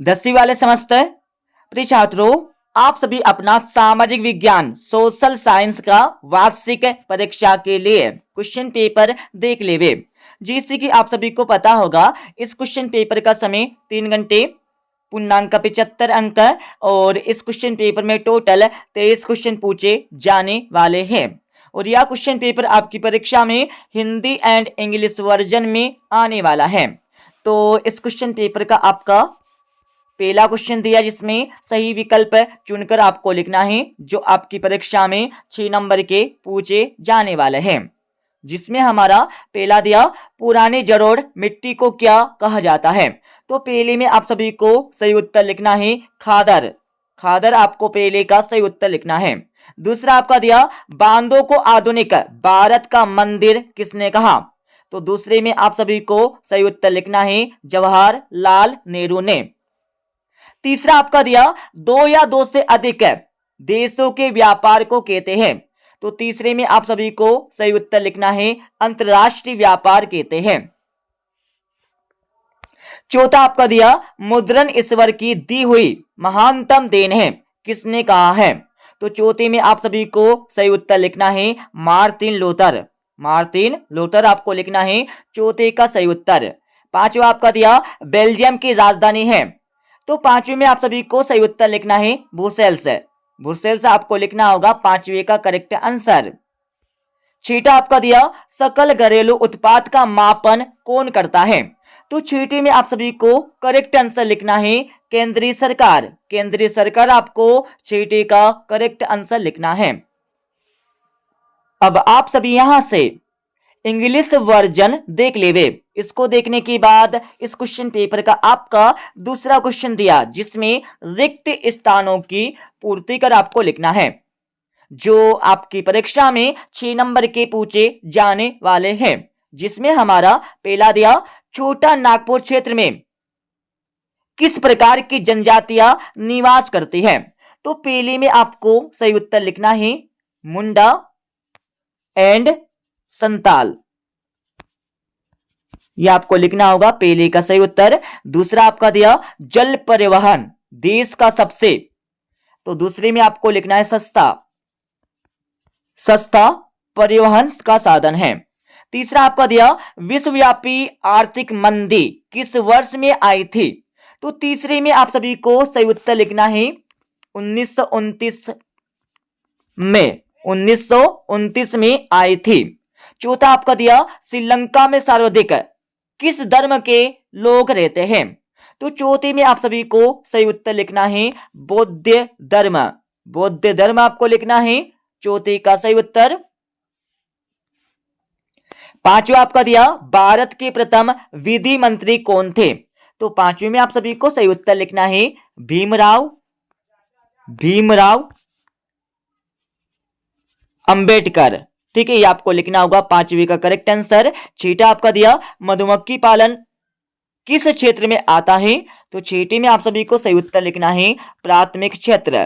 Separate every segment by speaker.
Speaker 1: 10वीं वाले समस्त प्रिय छात्रों, आप सभी अपना सामाजिक विज्ञान सोशल साइंस का वार्षिक परीक्षा के लिए क्वेश्चन पेपर देख लेवे। जिससे कि आप सभी को पता होगा इस क्वेश्चन पेपर का समय 3 घंटे, पूर्णांक 75 अंक और इस क्वेश्चन पेपर में टोटल 23 क्वेश्चन पूछे जाने वाले हैं। और यह क्वेश्चन पेपर आपकी परीक्षा में हिंदी एंड इंग्लिश वर्जन में आने वाला है। तो इस क्वेश्चन पेपर का आपका पहला क्वेश्चन दिया जिसमें सही विकल्प चुनकर आपको लिखना है, जो आपकी परीक्षा में 6 नंबर के पूछे जाने वाले हैं। जिसमें हमारा पहला दिया, पुराने जड़ोड़ मिट्टी को क्या कहा जाता है। तो पहले में आप सभी को सही उत्तर लिखना है खादर। खादर आपको पहले का सही उत्तर लिखना है। दूसरा आपका दिया, बांधों को आधुनिक भारत का मंदिर किसने कहा। तो दूसरे में आप सभी को सही उत्तर लिखना है जवाहरलाल नेहरू ने। तीसरा आपका दिया, 2 या 2 से अधिक देशों के व्यापार को कहते हैं। तो तीसरे में आप सभी को सही उत्तर लिखना है अंतरराष्ट्रीय व्यापार कहते हैं। चौथा आपका दिया, मुद्रण ईश्वर की दी हुई महानतम देन है किसने कहा है। तो चौथे में आप सभी को सही उत्तर लिखना है मार्टिन लूथर। मार्टिन लूथर आपको लिखना है चौथे का सही उत्तर। पांचवा आपका दिया, बेल्जियम की राजधानी है। तो पांचवे में आप सभी को सही उत्तर लिखना है ब्रुसेल्स। ब्रुसेल्स आपको लिखना होगा पांचवे का करेक्ट आंसर। छठा आपका दिया, सकल घरेलू उत्पाद का मापन कौन करता है। तो छठे में आप सभी को करेक्ट आंसर लिखना है केंद्रीय सरकार। केंद्रीय सरकार आपको छठे का करेक्ट आंसर लिखना है। अब आप सभी यहां से इंग्लिश वर्जन देख लेवे। इसको देखने के बाद इस क्वेश्चन पेपर का आपका दूसरा क्वेश्चन दिया जिसमें रिक्त स्थानों की पूर्ति कर आपको लिखना है, जो आपकी परीक्षा में 6 नंबर के पूछे जाने वाले हैं। जिसमें हमारा पहला दिया, छोटा नागपुर क्षेत्र में किस प्रकार की जनजातियां निवास करती हैं। तो पहले में आपको सही उत्तर लिखना है मुंडा एंड संताल। यह आपको लिखना होगा पहले का सही उत्तर। दूसरा आपका दिया, जल परिवहन देश का सबसे, तो दूसरे में आपको लिखना है सस्ता। सस्ता परिवहन का साधन है। तीसरा आपका दिया, विश्वव्यापी आर्थिक मंदी किस वर्ष में आई थी। तो तीसरे में आप सभी को सही उत्तर लिखना है 1929 में। 1929 में आई थी। चौथा आपका दिया, श्रीलंका में सर्वाधिक किस धर्म के लोग रहते हैं। तो चौथे में आप सभी को सही उत्तर लिखना है बौद्ध धर्म। बौद्ध धर्म आपको लिखना है चौथे का सही उत्तर। पांचवा आपका दिया, भारत के प्रथम विधि मंत्री कौन थे। तो पांचवे में आप सभी को सही उत्तर लिखना है भीमराव अंबेडकर। ठीक है, ये आपको लिखना होगा पांचवी का करेक्ट आंसर। छठा आपका दिया, मधुमक्खी पालन किस क्षेत्र में आता है। तो छठे में आप सभी को सही उत्तर लिखना है प्राथमिक क्षेत्र।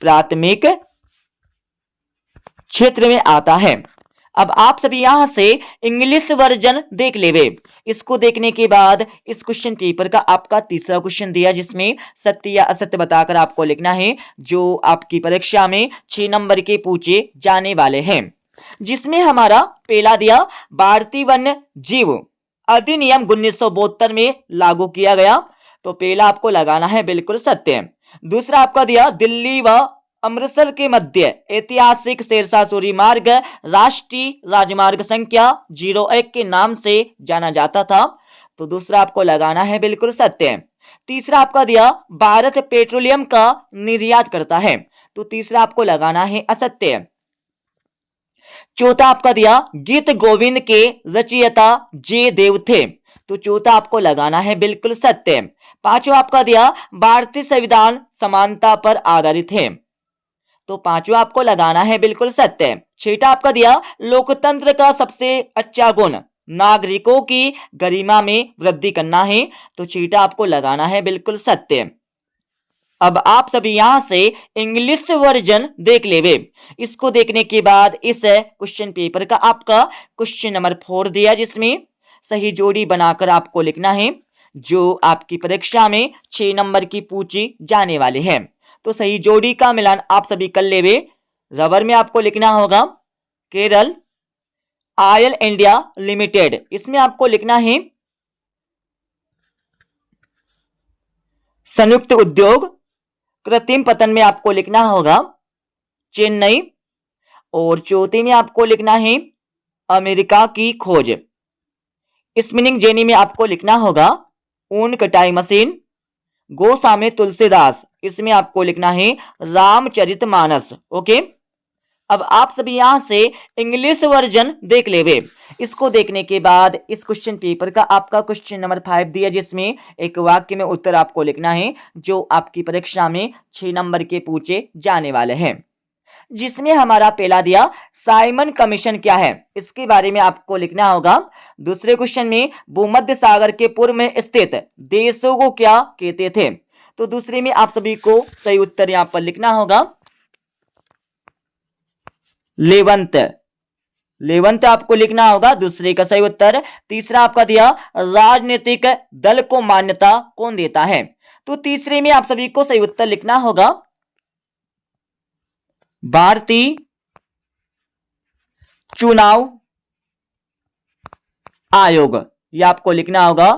Speaker 1: प्राथमिक क्षेत्र में आता है। अब आप सभी यहां से इंग्लिश वर्जन देख लेवे। इसको देखने के बाद इस क्वेश्चन पेपर का आपका तीसरा क्वेश्चन दिया जिसमें सत्य या असत्य बताकर आपको लिखना है, जो आपकी परीक्षा में 6 नंबर के पूछे जाने वाले हैं। जिसमें हमारा पहला दिया, भारतीय वन्य जीव अधिनियम 1972 में लागू किया गया। तो पहला आपको लगाना है बिल्कुल सत्य। दूसरा आपका दिया, दिल्ली व अमृतसर के मध्य ऐतिहासिक शेरशाह सूरी मार्ग राष्ट्रीय राजमार्ग संख्या 01 के नाम से जाना जाता था। तो दूसरा आपको लगाना है बिल्कुल सत्य। तीसरा आपका दिया, भारत पेट्रोलियम का निर्यात करता है। तो तीसरा आपको लगाना है असत्य। चौथा आपका दिया, गीत गोविंद के रचयिता जयदेव थे। तो चौथा आपको लगाना है बिल्कुल सत्य। पांचवा आपका दिया, भारतीय संविधान समानता पर आधारित है। तो पांचवा आपको लगाना है बिल्कुल सत्य। छठा आपका दिया, लोकतंत्र का सबसे अच्छा गुण नागरिकों की गरिमा में वृद्धि करना है। तो छठा आपको लगाना है बिल्कुल सत्य। अब आप सभी यहां से इंग्लिश वर्जन देख लेवे। इसको देखने के बाद इस क्वेश्चन पेपर का आपका क्वेश्चन नंबर 4 दिया जिसमें सही जोड़ी बनाकर आपको लिखना है। जो आपकी परीक्षा में 6 नंबर की पूछी जाने वाले हैं। तो सही जोड़ी का मिलान आप सभी कर लेवे। रबर में आपको लिखना होगा केरल ऑयल इंडिया लिमिटेड, इसमें आपको लिखना है संयुक्त उद्योग। कृत्रिम पतन में आपको लिखना होगा चेन्नई, और चौथे में आपको लिखना है अमेरिका की खोज। स्पिनिंग जेनी में आपको लिखना होगा ऊन कटाई मशीन। गोस्वामी तुलसीदास, इसमें आपको लिखना है रामचरितमानस। ओके, अब आप सभी यहां से इंग्लिश वर्जन देख लेवे। इसको देखने के बाद इस क्वेश्चन पेपर का आपका क्वेश्चन नंबर 5 दिया, जिसमें एक वाक्य में उत्तर आपको लिखना है जो आपकी परीक्षा में 6 नंबर के पूछे जाने वाले हैं। जिसमें हमारा पहला दिया साइमन कमीशन क्या है, इसके बारे में आपको लिखना होगा। दूसरे क्वेश्चन में भूमध्य सागर के पूर्व में स्थित देशों को क्या कहते थे। तो दूसरे में आप सभी को सही उत्तर यहां पर लिखना होगा लेवंत। लेवंत आपको लिखना होगा दूसरे का सही उत्तर। तीसरा आपका दिया राजनीतिक दल को मान्यता कौन देता है। तो तीसरे में आप सभी को सही उत्तर लिखना होगा भारतीय चुनाव आयोग, यह आपको लिखना होगा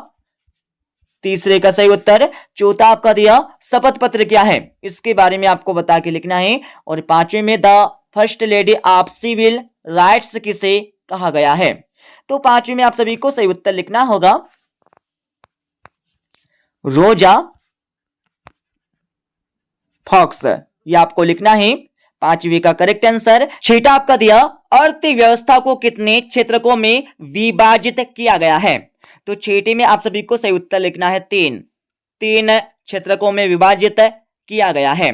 Speaker 1: तीसरे का सही उत्तर। चौथा आपका दिया शपथ पत्र क्या है, इसके बारे में आपको बता के लिखना है। और पांचवें में the first lady of civil rights किसे कहा गया है। तो पांचवें में आप सभी को सही उत्तर लिखना होगा रोजा फॉक्स, यह आपको लिखना है पांचवी का करेक्ट आंसर। छठा आपका दिया अर्थव्यवस्था को कितने क्षेत्रकों में विभाजित किया गया है। तो छठे में आप सभी को सही उत्तर लिखना है तीन क्षेत्रकों में विभाजित किया गया है।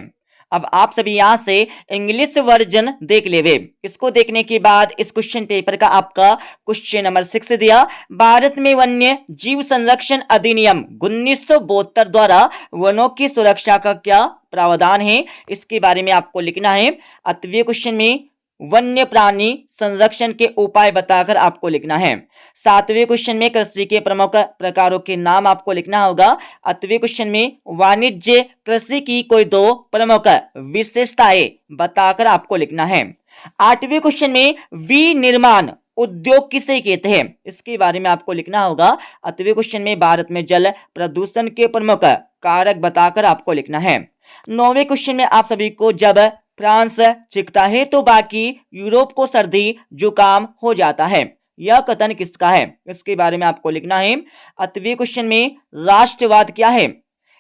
Speaker 1: अब आप सभी यहां से इंग्लिश वर्जन देख लेवे। इसको देखने के बाद इस क्वेश्चन पेपर का आपका क्वेश्चन नंबर 6 दिया भारत में वन्य जीव संरक्षण अधिनियम 1972 द्वारा वनों की सुरक्षा का क्या प्रावधान है, इसके बारे में आपको लिखना है। अतवें क्वेश्चन में वन्य प्राणी संरक्षण के उपाय बताकर आपको लिखना है। सातवें क्वेश्चन में कृषि के प्रमुख प्रकारों के नाम आपको लिखना होगा। अतवें क्वेश्चन में वाणिज्य कृषि की कोई 2 प्रमुख विशेषताएं बताकर आपको लिखना है। आठवें क्वेश्चन में विनिर्माण उद्योग किसे कहते हैं, इसके बारे में आपको लिखना होगा। अतवें क्वेश्चन में भारत में जल प्रदूषण के प्रमुख कारक बताकर आपको लिखना है। 9वें क्वेश्चन में आप सभी को जब फ्रांस छिकता है तो बाकी यूरोप को सर्दी जुकाम हो जाता है, यह कथन किसका है, इसके बारे में आपको लिखना है। 8वें क्वेश्चन में राष्ट्रवाद क्या है,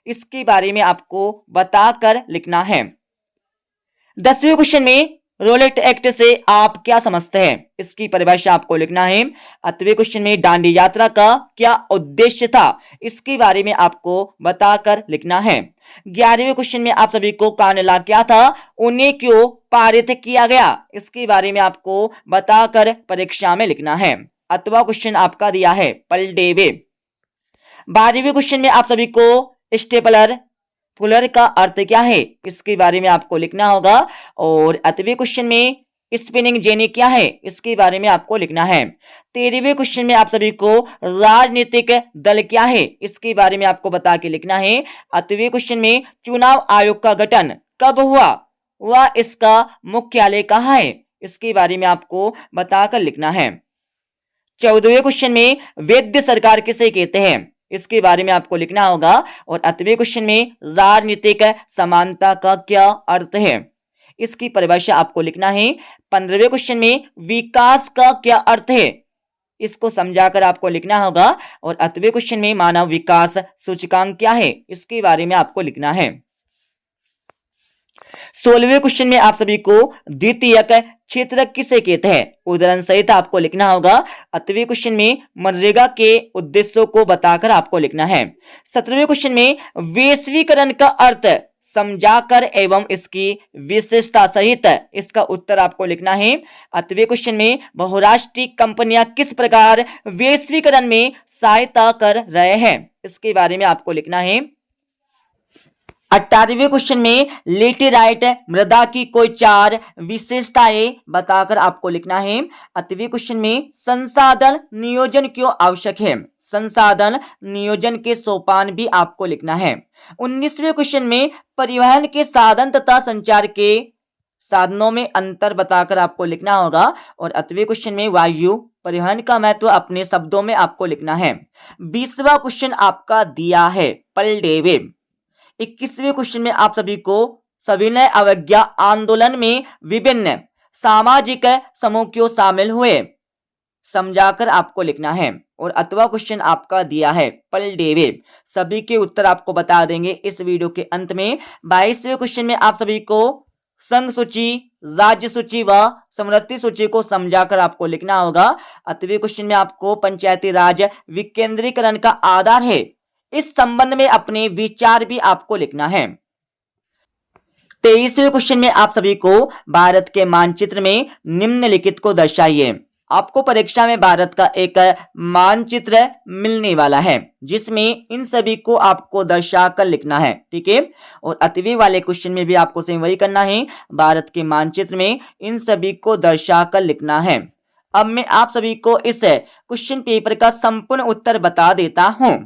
Speaker 1: इसके बारे में आपको बताकर लिखना है। 10वें क्वेश्चन में रोलेट एक्ट से आप क्या समझते हैं, इसकी परिभाषा आपको लिखना है। 8वें क्वेश्चन में दांडी यात्रा का क्या उद्देश्य था, इसके बारे में आपको बताकर लिखना है। 11वें क्वेश्चन में आप सभी को कानून क्या था, उन्हें क्यों पारित किया गया, इसके बारे में आपको बताकर परीक्षा में लिखना है। 8वां क्वेश्चन आपका दिया है पलडेवे। 12वें क्वेश्चन में आप सभी को स्टेपलर फुलर का अर्थ क्या है, इसके बारे में आपको लिखना होगा। और 8वें क्वेश्चन में स्पिनिंग जेनी क्या है, इसके बारे में आपको लिखना है। 13वें क्वेश्चन में आप सभी को राजनीतिक दल क्या है, इसके बारे में आपको बता के लिखना है। 8वें क्वेश्चन में चुनाव आयोग का गठन कब हुआ, वह इसका मुख्यालय कहाँ है, इसके बारे में आपको बताकर लिखना है। 14वें क्वेश्चन में वैध सरकार किसे कहते हैं, इसके बारे में आपको लिखना होगा। और 8वें क्वेश्चन में राजनीतिक समानता का क्या अर्थ है, इसकी परिभाषा आपको लिखना है। 15वें क्वेश्चन में विकास का क्या अर्थ है, इसको समझाकर आपको लिखना होगा। और 8वें क्वेश्चन में मानव विकास सूचकांक क्या है, इसके बारे में आपको लिखना है। 16वें क्वेश्चन में आप सभी को द्वितीयक क्षेत्र किसे कहते हैं, उदाहरण सहित आपको लिखना होगा। 8वें क्वेश्चन में मनरेगा के उद्देश्यों को बताकर आपको लिखना है। 17वें क्वेश्चन में वैश्वीकरण का अर्थ समझाकर एवं इसकी विशेषता सहित इसका उत्तर आपको लिखना है। 8वें क्वेश्चन में बहुराष्ट्रीय कंपनियां किस प्रकार वैश्वीकरण में सहायता कर रहे हैं, इसके बारे में आपको लिखना है। 18वें क्वेश्चन में लेटेराइट मृदा की कोई 4 विशेषताएं बताकर आपको लिखना है। 8वें क्वेश्चन में संसाधन नियोजन क्यों आवश्यक है, संसाधन नियोजन के सोपान भी आपको लिखना है। 19वें क्वेश्चन में परिवहन के साधन तथा संचार के साधनों में अंतर बताकर आपको लिखना होगा। और 8वें क्वेश्चन में वायु परिवहन का महत्व अपने शब्दों में आपको लिखना है। 20वां क्वेश्चन आपका दिया है पलडेवे। 21वें क्वेश्चन में आप सभी को सविनय अवज्ञा आंदोलन में विभिन्न सामाजिक समूह क्यों शामिल हुए समझाकर आपको लिखना है। और 8वां क्वेश्चन आपका दिया है पलडेवे। सभी के उत्तर आपको बता देंगे इस वीडियो के अंत में। 22वें क्वेश्चन में आप सभी को संघ सूची, राज्य सूची व समृद्धि सूची को समझाकर आपको लिखना होगा। 8वें क्वेश्चन में आपको पंचायती राज विकेंद्रीकरण का आधार है, इस संबंध में अपने विचार भी आपको लिखना है। 23वें क्वेश्चन में आप सभी को भारत के मानचित्र में निम्नलिखित को दर्शाइए। आपको परीक्षा में भारत का एक मानचित्र मिलने वाला है जिसमें इन सभी को आपको दर्शाकर लिखना है, ठीक है। और 8वें वाले क्वेश्चन में भी आपको सेम वही करना है, भारत के मानचित्र में इन सभी को दर्शाकर लिखना है। अब मैं आप सभी को इस क्वेश्चन पेपर का संपूर्ण उत्तर बता देता हूं।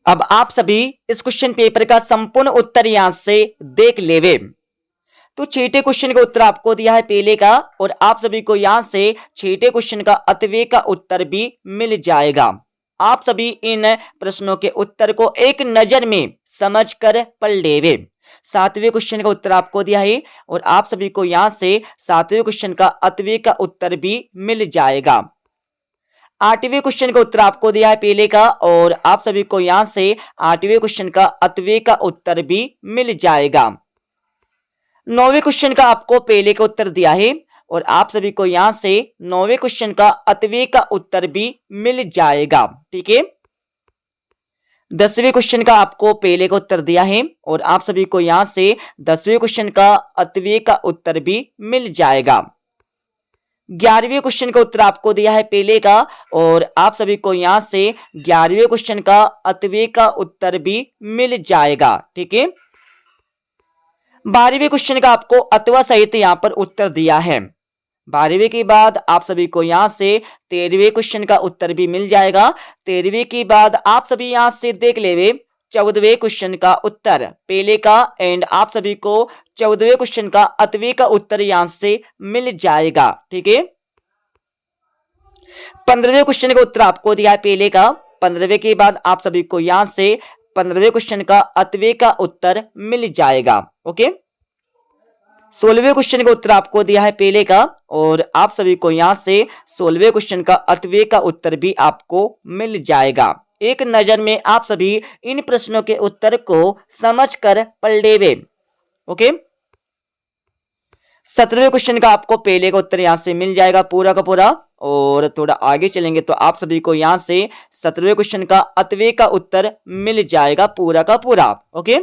Speaker 1: अब आप सभी इस क्वेश्चन पेपर का संपूर्ण उत्तर यहां से देख लेवे। तो छठे क्वेश्चन का उत्तर आपको दिया है पहले का, और आप सभी को यहां से छठे क्वेश्चन का 8वें का उत्तर भी मिल जाएगा। आप सभी इन प्रश्नों के उत्तर को एक नजर में समझकर पढ़ लेवे। 7वें क्वेश्चन का उत्तर आपको दिया है और आप सभी को यहां से 7वें क्वेश्चन का 8वें का उत्तर भी मिल जाएगा। 8वें क्वेश्चन का उत्तर आपको दिया है पहले का, और आप सभी को यहां से 8वें क्वेश्चन का 8वें का उत्तर भी मिल जाएगा। 9वें क्वेश्चन का आपको पहले का उत्तर दिया है और आप सभी को यहां से 9वें क्वेश्चन का 8वें का उत्तर भी मिल जाएगा, ठीक है। 10वें क्वेश्चन का आपको पहले का उत्तर दिया है और आप सभी को यहां से 10वें क्वेश्चन का 8वें का उत्तर भी मिल जाएगा। 11वें क्वेश्चन का उत्तर आपको दिया है पहले का, और आप सभी को यहां से 11वें क्वेश्चन का 8वें का उत्तर भी मिल जाएगा, ठीक है। 12वें क्वेश्चन का आपको अथवा सहित यहां पर उत्तर दिया है। 12वें के बाद आप सभी को यहां से 13वें क्वेश्चन का उत्तर भी मिल जाएगा। 13वें के बाद आप सभी यहां से देख लेवे 14वें क्वेश्चन का उत्तर पहले का, एंड आप सभी को 14वें क्वेश्चन का 8वें का उत्तर यहां से मिल जाएगा, ठीक है। 15वें क्वेश्चन का उत्तर आपको दिया है पहले का। 15वें के बाद आप सभी को यहां से 15वें क्वेश्चन का 8वें का उत्तर मिल जाएगा, ओके। 16वें क्वेश्चन का उत्तर आपको दिया है पहले का, और आप सभी को यहां से 16वें क्वेश्चन का 8वें का उत्तर भी आपको मिल जाएगा। एक नजर में आप सभी इन प्रश्नों के उत्तर को समझकर पढ़ लेवे, ओके। 17वें क्वेश्चन का आपको पहले का उत्तर यहां से मिल जाएगा पूरा का पूरा, और थोड़ा आगे चलेंगे तो आप सभी को यहां से 17वें क्वेश्चन का 8वें का उत्तर मिल जाएगा पूरा का पूरा, ओके।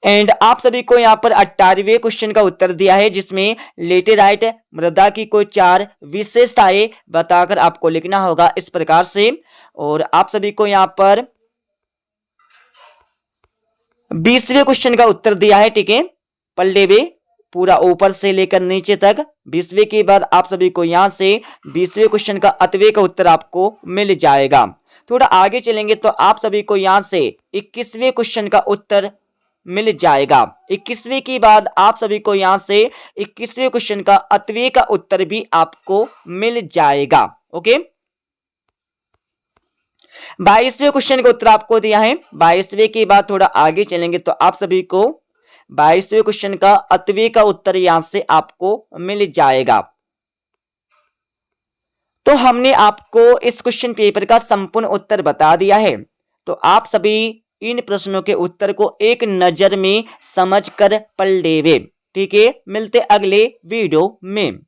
Speaker 1: एंड आप सभी को यहां पर 18वें क्वेश्चन का उत्तर दिया है जिसमें लेटेराइट मृदा की कोई 4 विशेषताएं बताकर आपको लिखना होगा इस प्रकार से। और आप सभी को यहां पर 20वें क्वेश्चन का उत्तर दिया है, ठीक है। पढ़ लेवे पूरा ऊपर से लेकर नीचे तक। 20वें के बाद आप सभी को यहां से 20वें क्वेश्चन का 8वें का उत्तर आपको मिल जाएगा। थोड़ा आगे चलेंगे तो आप सभी को यहां से 21वें क्वेश्चन का उत्तर मिल जाएगा। 21वें के बाद आप सभी को यहां से 21वें क्वेश्चन का 8वें का उत्तर भी आपको मिल जाएगा, ओके। 22वें क्वेश्चन का उत्तर आपको दिया है। 22वें के बाद थोड़ा आगे चलेंगे तो आप सभी को 22वें क्वेश्चन का 8वें का उत्तर यहां से आपको मिल जाएगा। तो हमने आपको इस क्वेश्चन पेपर का संपूर्ण उत्तर बता दिया है। तो आप सभी इन प्रश्नों के उत्तर को एक नजर में समझकर पढ़ लेवे, ठीक है। मिलते अगले वीडियो में।